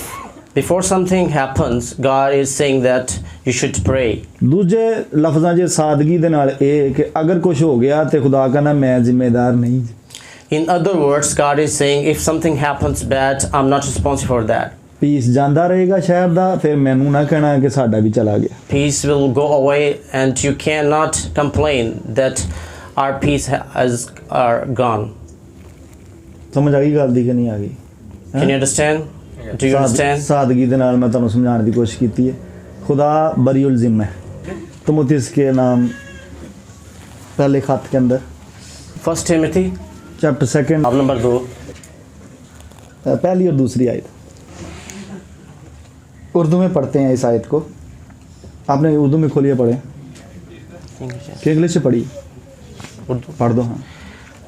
before something happens, God is saying that you should pray. ਦੂਜੇ ਲਫ਼ਜ਼ਾਂ 'ਚ ਸਾਦਗੀ ਦੇ ਨਾਲ ਇਹ ਕਿ ਅਗਰ ਕੁਝ ਹੋ ਗਿਆ ਤੇ ਖੁਦਾ ਕਹਿੰਦਾ ਮੈਂ ਜ਼ਿੰਮੇਦਾਰ ਨਹੀਂ। In other words, God is saying if something happens bad, I'm not responsible for that. Piece ਜਾਂਦਾ ਰਹੇਗਾ ਸ਼ਹਿਰ ਦਾ, ਫਿਰ ਮੈਨੂੰ ਨਾ ਕਹਿਣਾ ਕਿ ਸਾਡਾ ਵੀ ਚਲਾ ਗਿਆ। Peace will go away and you cannot complain that our peace are gone. ਸਮਝ ਆ ਗਈ ਗੱਲ ਦੀ ਕਿ ਨਹੀਂ ਆ ਗਈ? Can you understand? Do you understand? ਸਾਦਗੀ ਦੇ ਨਾਲ ਮੈਂ ਤੁਹਾਨੂੰ ਸਮਝਾਉਣ ਦੀ ਕੋਸ਼ਿਸ਼ ਕੀਤੀ ਹੈ। खुदा बरीउल ज़िम्मा है। तिमुथियुस के नाम पहले ख़त के अंदर 1 Timothy चैप्टर 2 बाब नंबर 2 पहली और दूसरी आयत। उर्दू में पढ़ते हैं इस आयत को। आपने उर्दू में खोलिए पढ़े कि इंग्लिश से पढ़ी? उर्दू पढ़ दो। हाँ,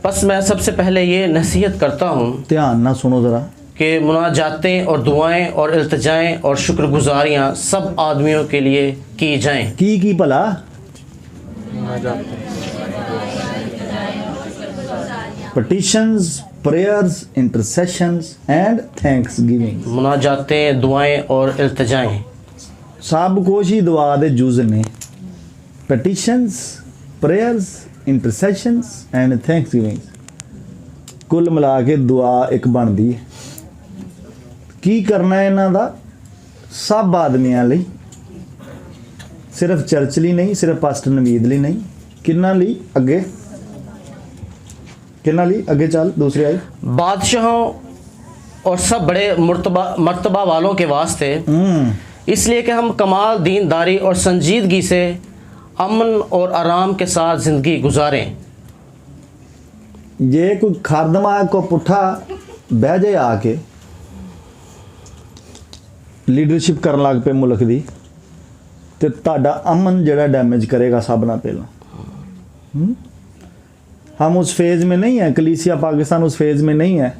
बस मैं सबसे पहले ये नसीहत करता हूँ ध्यान ना सुनो ज़रा कि मुनाजातें और दुआएं और इल्तिजाएं और शुक्रगुजारियाँ सब आदमियों के लिए की जाएं। की भला petitions, prayers, intercessions and thanksgiving। मुनाजातें, दुआएं और इल्तिजाएं सब कुछ ही दुआ दे जुज़ ने। petitions, prayers, intercessions and thanksgiving। कुल मिला के दुआ एक बनती है। की करना है इन्हां दा? सब आदमियां लई, सिर्फ चर्च ਲਈ नहीं, सिर्फ पास्टर नवीद ਲਈ नहीं, किन्ना ਲਈ अगे किन्ना ਲਈ अगे चल दूसरी आई बादशाहों और सब बड़े मर्तबा वालों के वास्ते, इसलिए कि हम कमाल दीनदारी और संजीदगी से अमन और आराम के साथ ज़िंदगी गुजारें। जे कोई खारदमा को पुठा बह जाए आके लीडरशिप करन लग पे मुल्क दी ते तुहाडा अमन जिहड़ा डैमेज करेगा सब ना पहला। हम उस फेज़ में नहीं है, कलीसिया पाकिस्तान उस फेज़ में नहीं है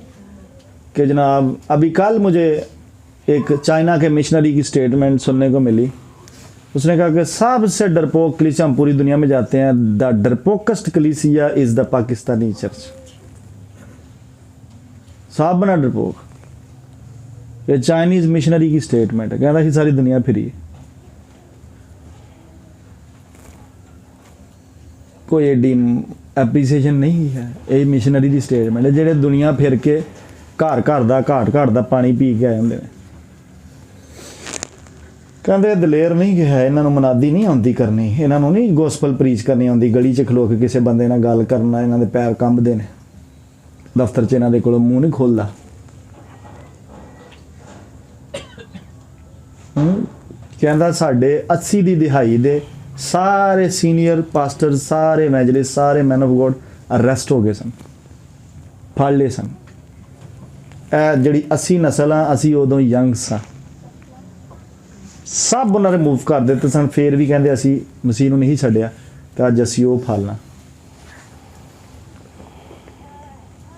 कि जनाब अभी कल मुझे एक चाइना के मिशनरी की स्टेटमेंट सुनने को मिली उसने कहा कि सबसे डरपोक कलीसिया हम पूरी दुनिया में जाते हैं, द डरपोकेस्ट कलीसिया इज द पाकिस्तानी चर्च। साहब बना डरपोक, ये चाइनीज मिशनरी की स्टेटमेंट है, कहता कि सारी दुनिया फिरी। कोई एडी एप्रीसीएशन नहीं है, ये मिशनरी की स्टेटमेंट है, ਜਿਹੜੇ दुनिया फिर के घर घर ਦਾ ਘਾਟ ਦਾ ਪਾਣੀ ਪੀ ਕੇ ਆਏ ਹੁੰਦੇ ਨੇ। ਕਹਿੰਦੇ ਦਲੇਰ ਨਹੀਂ ਗਿਆ, ਇਹਨਾਂ ਨੂੰ ਮਨਾਦੀ ਨਹੀਂ ਆਉਂਦੀ ਕਰਨੀ, ਇਹਨਾਂ ਨੂੰ ਨਹੀਂ ਗੋਸਪਲ ਪ੍ਰੀਚ ਕਰਨੀ ਆਉਂਦੀ, ਗਲੀ 'ਚ ਖਲੋ ਕੇ ਕਿਸੇ ਬੰਦੇ ਨਾਲ ਗੱਲ ਕਰਨਾ ਇਹਨਾਂ ਦੇ ਪੈਰ ਕੰਬਦੇ ਨੇ, ਦਫ਼ਤਰ 'ਚ ਇਹਨਾਂ ਦੇ ਕੋਲੋਂ ਮੂੰਹ ਨਹੀਂ ਖੋਲਦਾ। ਕਹਿੰਦਾ ਸਾਡੇ 80 ਦੀ ਦਿਹਾਈ ਦੇ ਸਾਰੇ ਸੀਨੀਅਰ ਪਾਸਟਰ, ਸਾਰੇ ਇਵੈਂਜਲਿਸਟ, ਸਾਰੇ ਮੈਨ ਆਫ ਗੋਡ ਅਰੈਸਟ ਹੋ ਗਏ ਸਨ, ਫੜ ਲਏ ਸਨ। ਇਹ ਜਿਹੜੀ 80 ਨਸਲ ਆ, ਅਸੀਂ ਉਦੋਂ ਯੰਗ ਸਾਂ, ਸਭ ਉਹਨਾਂ ਨੇ ਮੂਵ ਕਰ ਦਿੱਤੇ ਸਨ। ਫੇਰ ਵੀ ਕਹਿੰਦੇ ਅਸੀਂ ਮਸੀਹ ਨੂੰ ਨਹੀਂ ਛੱਡਿਆ, ਤੇ ਅੱਜ ਅਸੀਂ ਉਹ ਫਾਲਣਾ।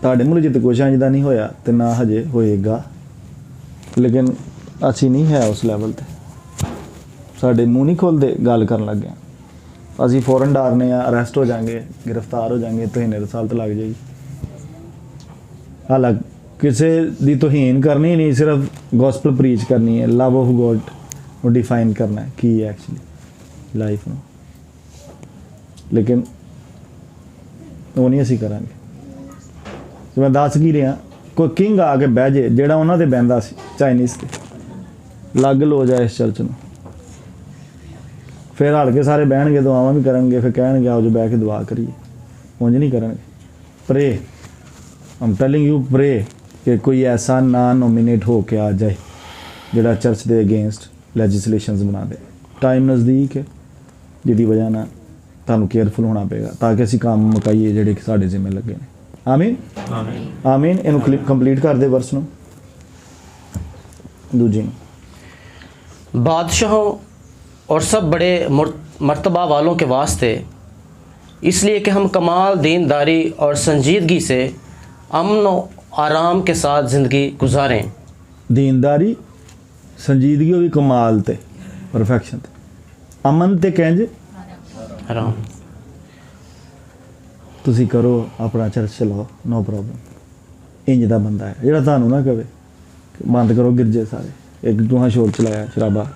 ਤੁਹਾਡੇ ਮੁਲਕ 'ਚ ਕੁਛ ਇੰਝ ਦਾ ਨਹੀਂ ਹੋਇਆ ਤੇ ਨਾ ਹਜੇ ਹੋਏਗਾ, ਲੇਕਿਨ ਅਸੀਂ ਨਹੀਂ ਹੈ ਉਸ ਲੈਵਲ ਤੇ। ਸਾਡੇ ਮੂੰਹ ਨਹੀਂ ਖੋਲਦੇ ਗੱਲ ਕਰਨ ਲੱਗੇ, ਅਸੀਂ ਫੌਰਨ ਡਰਨੇ ਆ, ਅਰੈਸਟ ਹੋ ਜਾਵਾਂਗੇ, ਗ੍ਰਿਫਤਾਰ ਹੋ ਜਾਵਾਂਗੇ, ਤੋਹੀਨ ਰਸਾਲਤ ਲੱਗ ਜਾਏਗੀ। ਹਾਲਾਂਕਿ ਕਿਸੇ ਦੀ ਤੋਹੀਨ ਕਰਨੀ ਨਹੀਂ, ਸਿਰਫ ਗੋਸਪਲ ਪ੍ਰੀਚ ਕਰਨੀ ਹੈ, ਲਵ ਆਫ ਗੋਡ ਨੂੰ ਡਿਫਾਈਨ ਕਰਨਾ ਹੈ ਕੀ ਹੈ ਐਕਚੁਅਲੀ ਲਾਈਫ ਨੂੰ, ਲੇਕਿਨ ਉਹ ਨਹੀਂ ਅਸੀਂ ਕਰਾਂਗੇ। ਤੇ ਮੈਂ ਦੱਸ ਕੀ ਰਿਹਾ, ਕੋਈ ਕਿੰਗ ਆ ਕੇ ਬਹਿ ਜੇ ਜਿਹੜਾ ਉਹਨਾਂ ਤੇ ਬਹਿੰਦਾ ਸੀ ਚਾਈਨੀਜ਼ ਤੇ, ਲੱਗ ਲੋ ਜਾਏ ਇਸ ਚਰਚ ਨੂੰ, ਫਿਰ ਹਲ ਕੇ ਸਾਰੇ ਬਹਿਣਗੇ, ਦੁਆਵਾਂ ਵੀ ਕਰਨਗੇ, ਫਿਰ ਕਹਿਣਗੇ ਆਓ ਜੋ ਬਹਿ ਕੇ ਦੁਆ ਕਰੀਏ, ਉਂਝ ਨਹੀਂ ਕਰਨਗੇ। ਪ੍ਰੇ, ਆਮ ਟੈਲਿੰਗ ਯੂ ਪ੍ਰੇ ਕਿ ਕੋਈ ਐਸਾ ਨਾ ਨੋਮੀਨੇਟ ਹੋ ਕੇ ਆ ਜਾਏ ਜਿਹੜਾ ਚਰਚ ਦੇ ਅਗੇਂਸਟ ਲੈਜਿਸਲੇਸ਼ਨਸ ਬਣਾ ਦੇ। ਟਾਈਮ ਨਜ਼ਦੀਕ ਹੈ, ਜਿਹਦੀ ਵਜ੍ਹਾ ਨਾਲ ਤੁਹਾਨੂੰ ਕੇਅਰਫੁਲ ਹੋਣਾ ਪਏਗਾ ਤਾਂ ਕਿ ਅਸੀਂ ਕੰਮ ਮੁਕਾਈਏ ਜਿਹੜੇ ਕਿ ਸਾਡੇ ਜ਼ਿੰਮੇ ਲੱਗੇ ਨੇ। ਆਮੀਨ ਆਮੀਨ। ਇਹਨੂੰ ਕੰਪਲੀਟ ਕਰ ਦੇ ਵਰਸ ਨੂੰ, ਦੂਜੀ ਨੂੰ। बादशाहों और सब बड़े मर्तबा वालों के वास्ते, इसलिए कि हम कमाल दीनदारी और संजीदगी से अमन और आराम के साथ ज़िंदगी गुजारें। दीनदारी संजीदगी भी कमाल ते परफेक्शन ते, अमन ते कहंज आराम। ਤੁਸੀਂ ਕਰੋ ਆਪਣਾ ਚਰਚ ਚਲਾਓ, ਨੋ ਪ੍ਰੋਬਲਮ। ਇੰਜ ਦਾ ਬੰਦਾ ਹੈ ਜਿਹੜਾ ਤੁਹਾਨੂੰ ਨਾ ਕਵੇ ਬੰਦ ਕਰੋ ਗਿਰਜੇ ਸਾਰੇ, ਇੱਕ ਦੂਹਾ ਸ਼ੋਰ ਚਲਾਇਆ ਸ਼ਰਾਬਾ।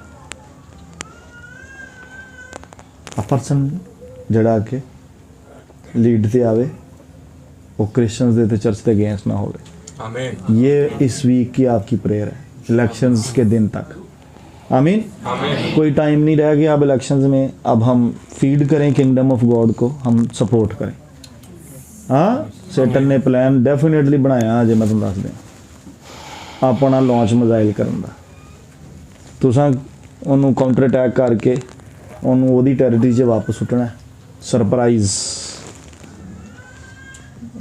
ਆ ਪਰਸਨ ਜਿਹੜਾ ਕਿ ਲੀਡ ਤੇ ਆਵੇ वो क्रिश्चियंस दे चर्च के अगेंस्ट ना होवे। आमीन। ये इस वीक की आपकी प्रेयर है, इलेक्शंस के दिन तक। आमीन। कोई टाइम नहीं रह गया अब इलेक्शंस में, अब हम फीड करें किंगडम ऑफ गॉड को, हम सपोर्ट करें। हाँ, सैटन ने प्लान डेफिनेटली बनाया, अजे मैं तुम दस दें अपना लॉन्च मिसाइल करने का। तुसां उन्होंने काउंटर अटैक करके उन्होंने ओदी टैरिटरी 'च वापस सुट्टना, सरप्राइज़।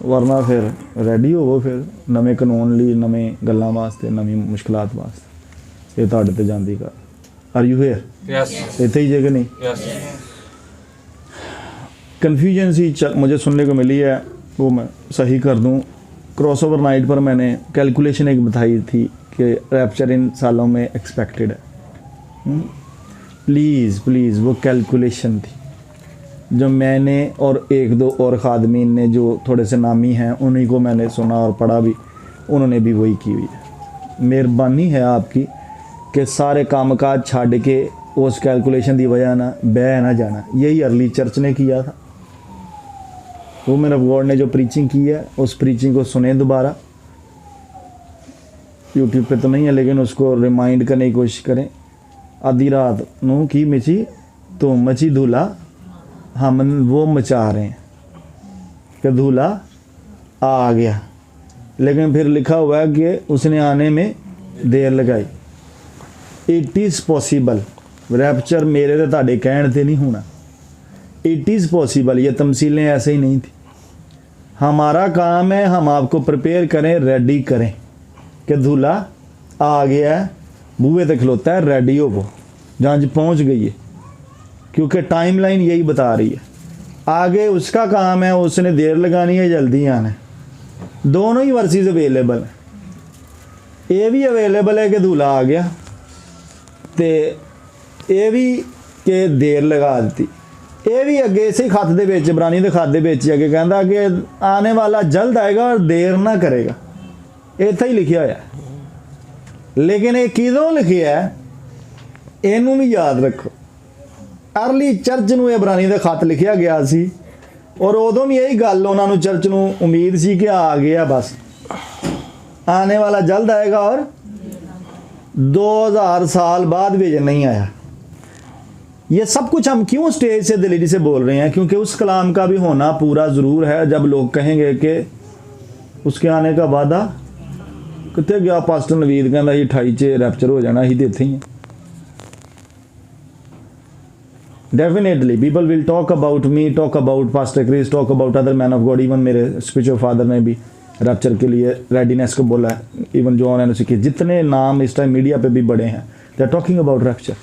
वरना फिर रेडी होवो, फिर नवे कानून लिए, नवे गल्लां वास्ते, नवी मुश्किलात वास्ते। ये तुहाडे ते जांदी कर। Are you here? यस। इत्थे ही जे कि नहीं? यस। कन्फ्यूजन सी मुझे सुनने को मिली है, वो मैं सही कर दूं। क्रॉसओवर नाइट पर मैंने कैलकुलेशन एक बताई थी कि रैप्चर इन सालों में एक्सपेक्टेड है। प्लीज़ प्लीज़ वो कैलकुलेशन थी जो मैंने और एक दो और खादमीन ने जो थोड़े से नामी हैं उन्हीं को मैंने सुना और पढ़ा भी, उन्होंने भी वही की हुई है। मेहरबानी है आपकी कि सारे कामकाज छाड़ के उस कैलकुलेशन की वजह ना बह ना जाना। यही अर्ली चर्च ने किया था। वुमेन ऑफ गॉड ने जो प्रीचिंग की है उस प्रीचिंग को सुने दोबारा, यूट्यूब पे तो नहीं है लेकिन उसको रिमाइंड करने की कोशिश करें। आधी रात नू की मची तो मची धूला, हम वो मचा रहे हैं कि दूल्हा आ गया, लेकिन फिर लिखा हुआ है कि उसने आने में देर लगाई। इट इज़ पॉसिबल, रैप्चर मेरे तो ताड़े कहण ते नहीं होना। इट इज़ पॉसिबल, ये तमसीलें ऐसे ही नहीं थी। हमारा काम है हम आपको प्रिपेयर करें, रेडी करें कि दूल्हा आ गया है, बूहे तक खलोता है, रेडी हो वो जहाँ पहुँच गई है, क्योंकि टाइमलाइन यही बता रही है। आगे उसका काम है, उसने देर लगानी है, जल्दी आना है। दोनों ही वर्सेस अवेलेबल हैं। ये भी अवेलेबल है कि दूल्हा आ गया, तो ये भी ਕਿ ਦੇਰ ਲਗਾ ਦਿੱਤੀ। ਇਹ ਵੀ ਅੱਗੇ ਇਸੇ ਖੱਤ ਦੇ ਵਿੱਚ, ਇਬਰਾਨੀ ਦੇ ਖੱਤ ਦੇ ਵਿੱਚ ਅੱਗੇ ਕਹਿੰਦਾ ਕਿ ਆने वाला जल्द आएगा और देर ना करेगा। ਇੱਥੇ ਹੀ ਲਿਖਿਆ ਹੋਇਆ, ਲੇਕਿਨ ਇਹ ਕਿਦੋਂ ਲਿਖਿਆ ਇਹਨੂੰ ਵੀ ਯਾਦ ਰੱਖੋ। ਅਰਲੀ ਚਰਚ ਨੂੰ ਇਬਰਾਨੀ ਦਾ ਖੱਤ ਲਿਖਿਆ ਗਿਆ ਸੀ ਔਰ ਉਦੋਂ ਵੀ ਇਹੀ ਗੱਲ ਉਹਨਾਂ ਨੂੰ ਚਰਚ ਨੂੰ ਉਮੀਦ ਸੀ ਕਿ ਆ ਗਿਆ बस आने वाला जल्द आएगा, और 2000 साल बाद भी नहीं आया। ये सब कुछ हम क्यों स्टेज से दिलीरी से बोल रहे हैं? क्योंकि उस कलाम का भी होना पूरा ज़रूर है। जब लोग कहेंगे कि उसके आने का वादा कितने गया, पास्टर नवीद कहता ही 28 च रैप्चर हो जाना, ही तो इत्थे ही है। Definitely people will talk about me, talk about pastor Chris, talk about other man of God. Even मेरे स्पिरिचुअल फादर ने भी रैप्चर के लिए रेडीनेस को बोला है। इवन जॉन एंड सिक्की, जितने नाम इस टाइम मीडिया पे भी बड़े हैं, they are talking about rapture,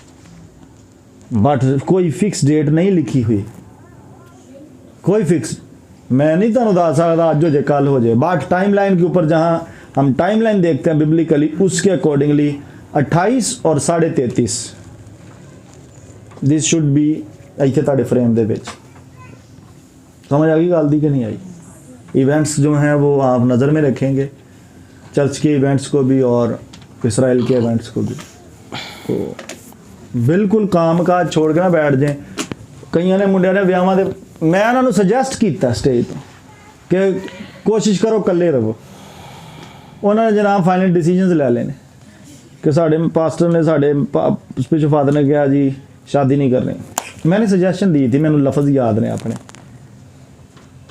but कोई फिक्स डेट नहीं लिखी हुई, कोई फिक्स। मैं नहीं तुहानू दस सकदा अज हो जाए कल हो जाए, बट टाइम लाइन के ऊपर जहाँ हम टाइम लाइन देखते हैं बिबलिकली, उसके अकॉर्डिंगली 28 और 33.5 दिस शुड बी इत्थे तुहाडे फ्रेम दे विच। समझ आ गई गल दी कि नहीं आई? इवेंट्स जो हैं वो आप नज़र में रखेंगे, चर्च के इवेंट्स को भी और इसराइल के इवेंट्स को भी। तो बिल्कुल काम काज छोड़ के ना बैठ जाए। कईयां ने मुंडिया ने विआहां दे, मैं उन्होंने सजैसट किया स्टेज तो कि कोशिश करो कल्ले रहो। उन्होंने जनाब फाइनल डिसीजनस ले लेने कि साढ़े पास्टर ने, साढ़े स्पिरिचुअल फादर ने कहा जी शादी नहीं करनी। मैंने सजैशन दी थी, मैंने लफज याद ने अपने,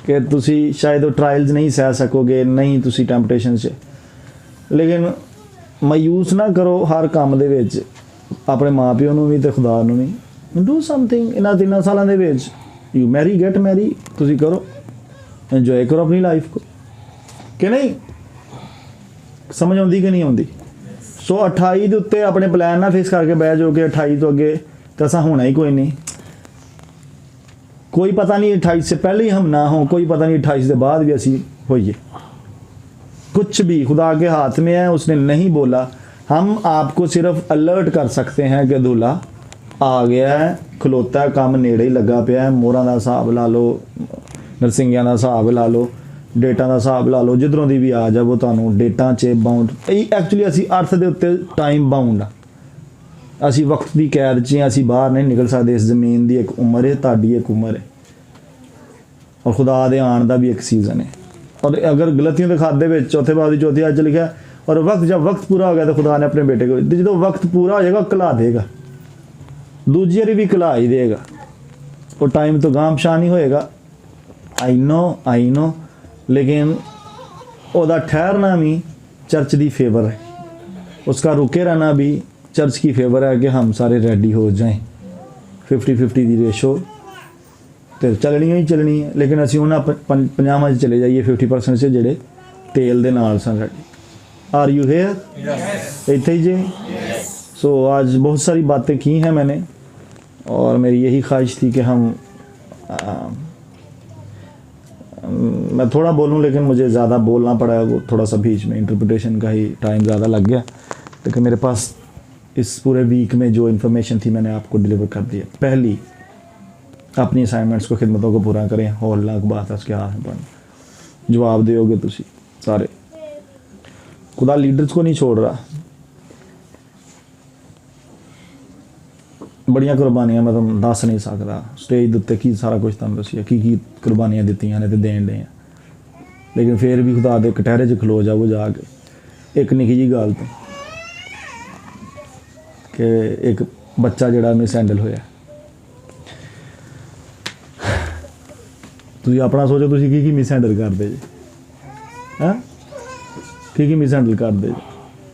कि तुसी शायद वो ट्रायल्स नहीं सह सकोगे, नहीं तुसी टैंपटेशन से, लेकिन मायूस ना करो हर काम दे विच, अपने माँ प्यो नूं भी ते खुदा नूं भी। डू समथिंग इन्हां 3 सालां दे विच, यू मैरी गेट मैरी, तुसी करो, इंजॉय करो अपनी लाइफ को, कि नहीं? समझ आउंदी कि नहीं आउंदी? सो 28 ਦੇ ਉੱਤੇ ਆਪਣੇ ਪਲਾਨ ਨਾ ਫਿਕਸ ਕਰਕੇ ਬਹਿ ਜਾਓ ਕਿ 28 ਤੋਂ ਅੱਗੇ ਤਾਂ असा होना ही कोई नहीं। कोई पता नहीं 28 से पहले ही हम ना हो, कोई पता नहीं 28 के बाद भी असी होइए। कुछ भी खुदा के हाथ में है, उसने नहीं बोला। हम आपको सिर्फ अलर्ट कर सकते हैं कि दूल्हा आ गया है, खलोता है, काम नेड़े ही लगा पिया है। मोहरां दा हिसाब ला लो, नरसिंगियां दा हिसाब ला लो, डेटा का हिसाब ला लो, जिधरों की भी आ जाओ तुहानूं डेटा च बाउंड। एक्चुअली असी अर्थ के उत्ते टाइम बाउंड आ, असी वक्त की कैद च, असी बाहर नहीं निकल सकते। इस जमीन की एक उम्र है, तुहाडी एक उम्र है, और खुदा दे आण का भी एक सीजन है। और अगर गलतियों के खाते में चौथे बाब की चौथी अज लिखा, और वक्त जब वक्त पूरा हो गया तो खुदा ने अपने बेटे को, जो वक्त पूरा हो जाएगा कला देगा, दूजी बारी भी कला ही देगा। वो टाइम तो गांव शान ही होएगा। आई नो, लेकिन उसका ठहरना भी चर्च की फेवर है, उसका रुके रहना भी चर्च की फेवर है कि हम सारे रेडी हो जाएं। 50-50 की रेशो तो चलनी ही चलनी है, लेकिन असी उन्होंने 50 चले जाइए 50% से जोड़े तेल के नाल सन रेडी। Are you here? इतने ही जे। सो आज बहुत सारी बातें की हैं मैंने, और मेरी यही ख्वाहिश थी कि हम मैं थोड़ा बोलूं, लेकिन मुझे ज़्यादा बोलना पड़ा, वो थोड़ा सा बीच में इंटरप्रिटेशन का ही टाइम ज़्यादा लग गया। लेकिन मेरे पास इस पूरे वीक में जो इन्फॉर्मेशन थी मैंने आपको डिलीवर कर दिया। पहली, अपनी असाइनमेंट्स को, खिदमतों को पूरा करें। होल लाख बात है उसके हाथ में पढ़ना, जवाब दोगे तुसी सारे। खुदा लीडर्स को नहीं छोड़ रहा। बड़ियां कुर्बानियां मैं तुम दस नहीं सकता। स्टेज उत्ते की सारा कुछ तुम दसिया की कुर्बानियां दित्तियां ने ते देन डे, लेकिन फिर भी खुदा दे कटहरे च खलो जाओ जाके। एक निक्की जी गल तो कि एक बच्चा जिहड़ा मिस हैंडल होया, तुसीं अपना सोचो, तुसीं की मिस हैंडल करदे जे, हैं की मिस हैंडल करदे जे।